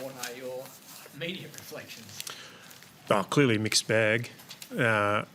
what are your immediate reflections? Oh, clearly mixed bag. I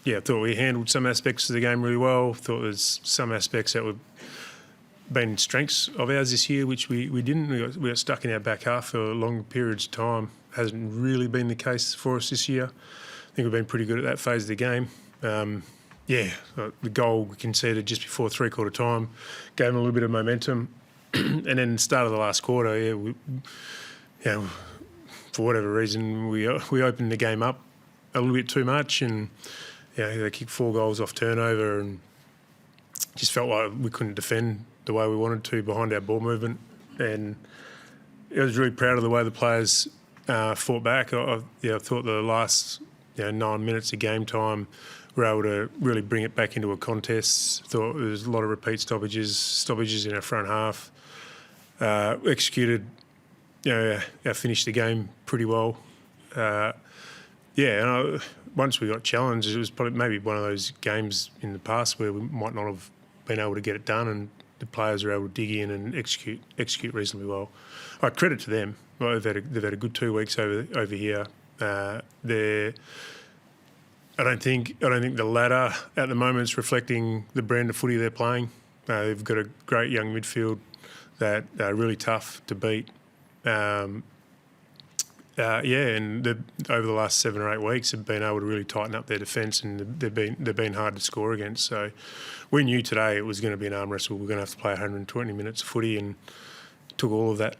thought we handled some aspects of the game really well. Thought there's some aspects that were been strengths of ours this year, which we didn't. We got stuck in our back half for long periods of time. Hasn't really been the case for us this year. I think we've been pretty good at that phase of the game. The goal we conceded just before three-quarter time gave them a little bit of momentum. And then the start of the last quarter, for whatever reason, we opened the game up a little bit too much, and they kicked 4 goals off turnover, and just felt like we couldn't defend the way we wanted to behind our ball movement. And I was really proud of the way the players fought back. I thought the last 9 minutes of game time were able to really bring it back into a contest. Thought there was a lot of repeat stoppages in our front half. Executed, finished the game pretty well. Once we got challenged, it was probably maybe one of those games in the past where we might not have been able to get it done, and the players were able to dig in and execute reasonably well. Credit to them. They've had a good 2 weeks over here. I don't think the ladder at the moment is reflecting the brand of footy they're playing. They've got a great young midfield that are really tough to beat. And over the last 7 or 8 weeks have been able to really tighten up their defence, and they've been hard to score against. So we knew today it was going to be an arm wrestle. We're going to have to play 120 minutes of footy, and took all of that.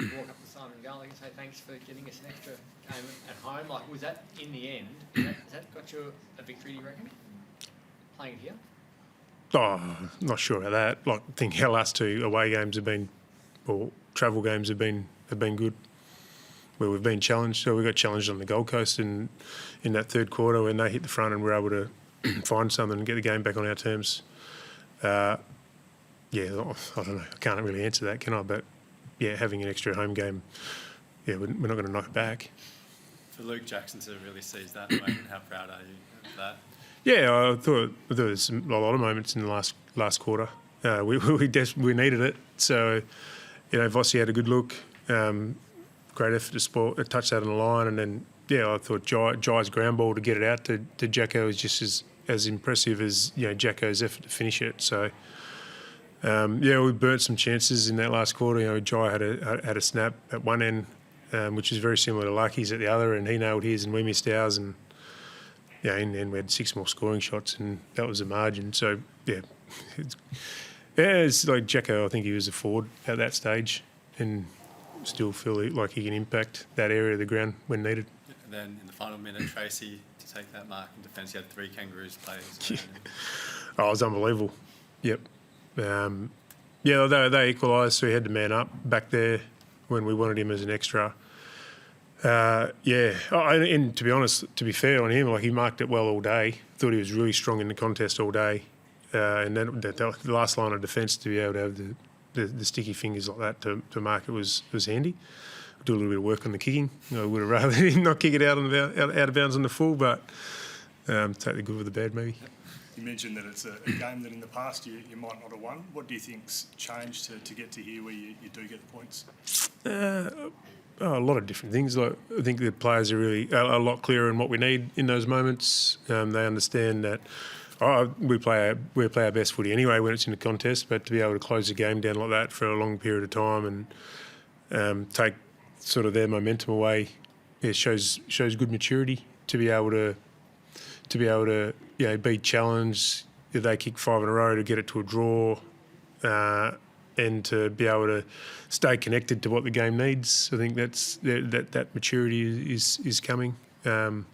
Walk up to Simon Gully and say thanks for getting us an extra game at home. Was that in the end? Has that got you a victory, do you reckon? Playing here? Oh, not sure about that. I think our last 2 away games have been, or travel games have been good, where we've been challenged. So we got challenged on the Gold Coast in that third quarter when they hit the front and we're able to find something and get the game back on our terms. I don't know. I can't really answer that, can I? But having an extra home game, we're not going to knock it back. For Luke Jackson to really seize that moment, how proud are you of that? Yeah, I thought there was a lot of moments in the last quarter. We needed it. So, Vossi had a good look. Great effort to touch that on the line, and then I thought Jai's ground ball to get it out to Jacko was just as impressive as Jacko's effort to finish it. So we burnt some chances in that last quarter. Jai had a snap at one end, which is very similar to Lucky's at the other, and he nailed his and we missed ours, and in the end we had 6 more scoring shots, and that was the margin. So it's like Jacko. I think he was a forward at that stage, and still feel like he can impact that area of the ground when needed. And then in the final minute, Tracy to take that mark in defence. You had 3 Kangaroos players. It was unbelievable. Yep. They equalised, so he had to man up back there when we wanted him as an extra. And to be honest, to be fair on him, he marked it well all day. Thought he was really strong in the contest all day. And then the last line of defence, to be able to have the sticky fingers like that to mark it was handy. Do a little bit of work on the kicking. I would have rather him not kick it out of bounds on the full, but take the good with the bad maybe. You mentioned that it's a game that in the past you might not have won. What do you think's changed to get to here where you do get the points? A lot of different things. I think the players are really a lot clearer in what we need in those moments. They understand that we play our best footy anyway when it's in a contest, but to be able to close the game down like that for a long period of time and take sort of their momentum away, shows good maturity to be able to be challenged. If they kick 5 in a row to get it to a draw, and to be able to stay connected to what the game needs. I think that maturity is coming. So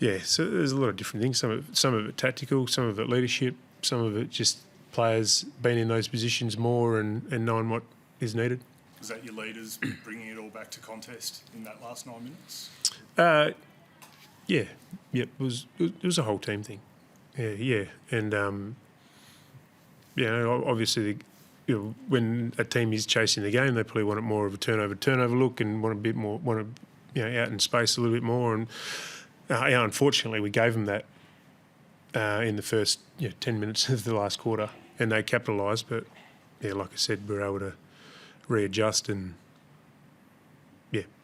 there's a lot of different things. Some of it tactical, some of it leadership, some of it just players being in those positions more and knowing what is needed. Was that your leaders bringing it all back to contest in that last 9 minutes? It was a whole team thing. And obviously, when a team is chasing the game, they probably want it more of a turnover look and want out in space a little bit more. And unfortunately, we gave them that in the first 10 minutes of the last quarter, and they capitalised. But like I said, we were able to readjust and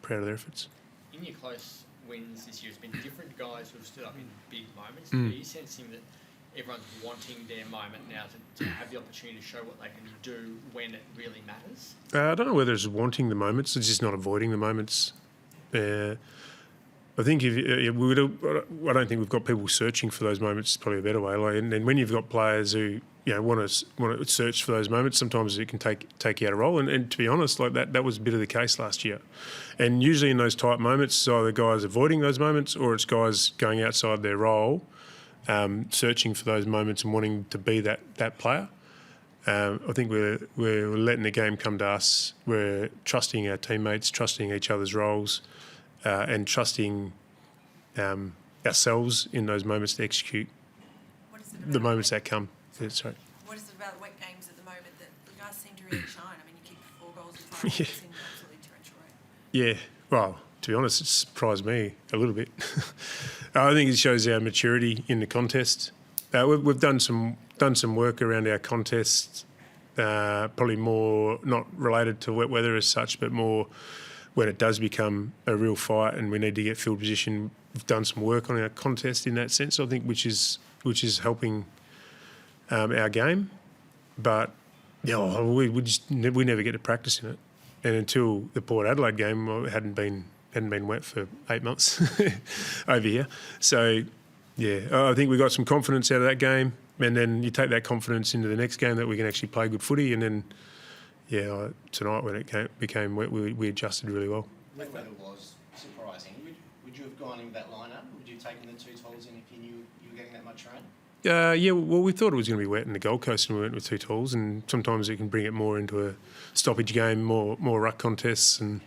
proud of their efforts. In your close wins this year, it's been different guys who've stood up in big moments. Mm. Are you sensing that everyone's wanting their moment now to have the opportunity to show what they can do when it really matters? I don't know whether it's wanting the moments, it's just not avoiding the moments. I think I don't think we've got people searching for those moments. Is probably a better way. And when you've got players who want to search for those moments, sometimes it can take you out of role. And to be honest, that was a bit of the case last year. And usually in those tight moments, it's either guys avoiding those moments or it's guys going outside their role, searching for those moments and wanting to be that player. I think we're letting the game come to us. We're trusting our teammates, trusting each other's roles, and trusting ourselves in those moments to execute the moments that come. Sorry. What is it about the wet games at the moment that the guys seem to really shine? I mean, you kicked 4 goals in 5 minutes in absolutely torrential rain. Yeah, well, to be honest, it surprised me a little bit. I think it shows our maturity in the contest. We've done some work around our contest, probably more not related to wet weather as such, but more when it does become a real fight and we need to get field position. We've done some work on our contest in that sense, I think, which is helping our game. But we never get to practice in it, and until the Port Adelaide game, it hadn't been wet for 8 months over here. So I think we got some confidence out of that game, and then you take that confidence into the next game that we can actually play good footy, and then tonight when it became wet, we adjusted really well. Wet weather was surprising. Would you have gone in that lineup? Would you have taken the 2 tolls in if you knew you were getting that much rain? Well, we thought it was going to be wet in the Gold Coast and we went with 2 tolls, and sometimes it can bring it more into a stoppage game, more ruck contests, and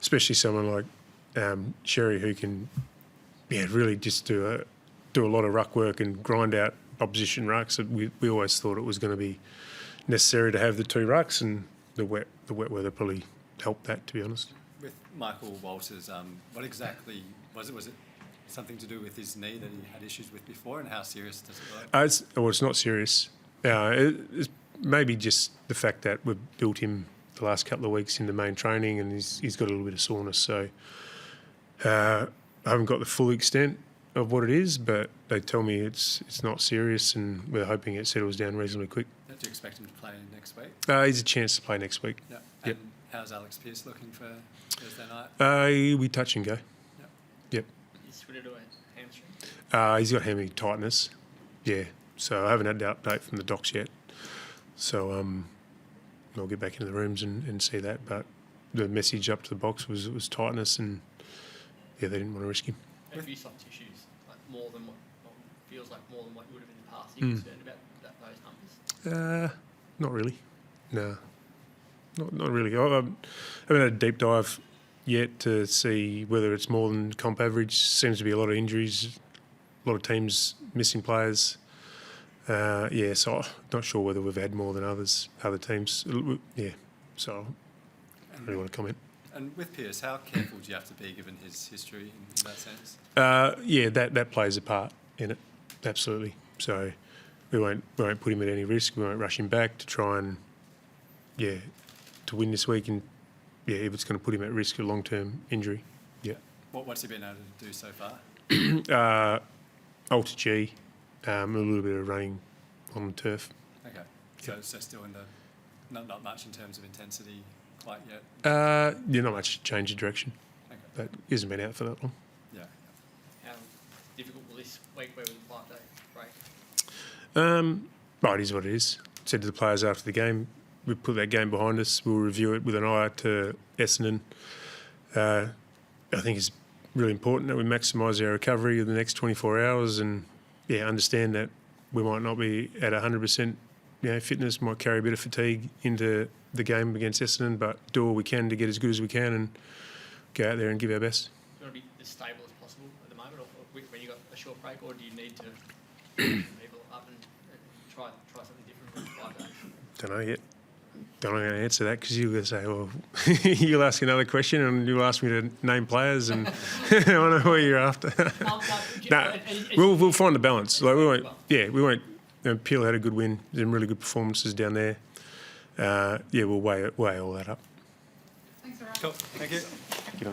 especially someone like Sherry who can really just do a lot of ruck work and grind out opposition rucks. We always thought it was going to be necessary to have the 2 rucks, and the wet weather probably helped that, to be honest. With Michael Walters, what exactly was it? Was it something to do with his knee that he had issues with before, and how serious does it look? It's not serious. It's maybe just the fact that we've built him the last couple of weeks in the main training, and he's got a little bit of soreness. So I haven't got the full extent of what it is, but they tell me it's not serious, and we're hoping it settles down reasonably quick. Do you expect him to play next week? He's a chance to play next week. Yeah. Yep. And how's Alex Pearce looking for Thursday night? We touch and go. Yep. Is it to a hamstring? He's got hammy tightness. Yeah. So I haven't had the update from the docs yet. So I'll get back into the rooms and see that. But the message up to the box was tightness, and they didn't want to risk him. A few soft tissues, more than what feels like more than what you would have in the past. Are you concerned about those numbers? Not really. No. Not really. I haven't had a deep dive yet to see whether it's more than comp average. Seems to be a lot of injuries, a lot of teams missing players. So I'm not sure whether we've had more than other teams. Yeah, so I don't really want to comment. And with Pearce, how careful do you have to be given his history in that sense? That plays a part in it, absolutely. So we won't put him at any risk. We won't rush him back to try and to win this week, and if it's going to put him at risk of long-term injury. Yeah. What's he been able to do so far? Ultra G, a little bit of running on the turf. Okay. So still in the not much in terms of intensity quite yet. Not much change of direction. Okay. But he hasn't been out for that long. Yeah. How difficult will this week be with the 5-day break? It is what it is. Said to the players after the game, we put that game behind us. We'll review it with an eye to Essendon. I think it's really important that we maximise our recovery in the next 24 hours, and understand that we might not be at 100%. Fitness might carry a bit of fatigue into the game against Essendon, but do all we can to get as good as we can and go out there and give our best. You want to be as stable as possible at the moment, or when you've got a short break, or do you need to get people up and try something different for 5 days? Don't know yet. Don't know how to answer that, because you're going to say, well, you'll ask another question and you'll ask me to name players, and I don't know what you're after. We'll find a balance. We won't. Peel had a good win, some really good performances down there. We'll weigh all that up. Thanks, Ryan. Cool, thank you.